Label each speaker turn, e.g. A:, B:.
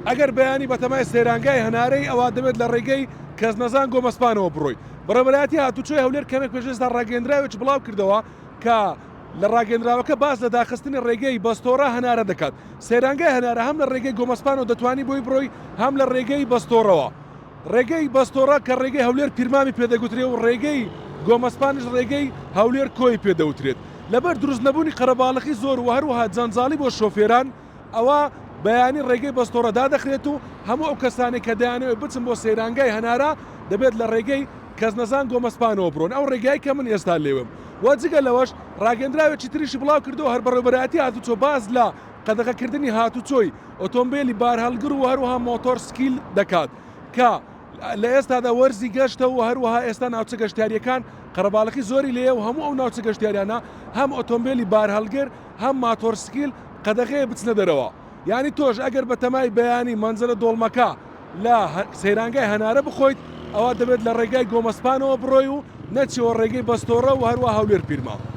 A: ئەگەر بەیانی بەتەمای سەیرانگای هەنارەی ئەوە دەبێت لە ڕێگەی کەس نەزان گۆمەسپانەوە بڕۆی. بەڕێوەبەرایەتی هاتوچۆی هەولێر کەمێک پێشێستا ڕاگەندراوێک بڵاو کردەوە کە لە ڕاگەندراوەکە باس لە داخستنی ڕێگەی بەستۆرە هەنارە دەکات. سەیرانگای هەنارە هەم لە ڕێگەی گۆمەسپانەوە دەتوانی بۆی بڕۆی هەم لە ڕێگەی بەستۆرەوە. ڕێگەی بەستۆرە کە ڕێگەی هەولێر پیرمامی پێدەگوترێت و ڕێگەی گۆمەسپانش ڕێگەی هەولێر کۆی پێدەوترێت. لەبەر دروست نەبوونی قەرەباڵغی زۆر و هەروەها جانجاڵی بۆ شۆفێران ئەوە بەیانی ڕێگەی بەستۆرەدا دەخرێت و هەموو ئەو کەسانی کە دەیانەوێت بچن بۆ سەیرانگای هەنارە دەبێت لە ڕێگەی کەس نەزان گۆمەسپانەوە بڕۆن. ئەو ڕێگای کە من ئێستا لێوم وەجگە لەوەش ڕاگەندراوێکی تریشی بڵاو کردەوە هەر بەڕێوەبەرایەتی هاتوچۆ باز لە قەدەغەکردنی هاتوچۆی ئۆتۆمبیلی بار هەڵگر و هەروەها مۆتۆر سکیل دەکات کە لە ئێستادا وەرزی گەشتە و هەروەها ئێستا ناوچە گەشتیاریەکان قەرەباڵغی زۆری لێە و هەموو ئەو ناوچە گەشتیاریانە هەم ئۆتۆمبیلی بار هەڵگر هەم ماتۆر سکیل قەدەغەیە بچنە دەرەوە. یعنی تۆش ئەگەر بەتەمای بەیانی مەنزەرە دۆڵمەکە لە سەیرانگای هەنارە بخۆیت ئەوە دەبێت لە ڕێگای گۆمەسپانەوە بڕۆی و نەچیەوە ڕێگەی بەستۆرە و هەروە هەولێر پیرماوە.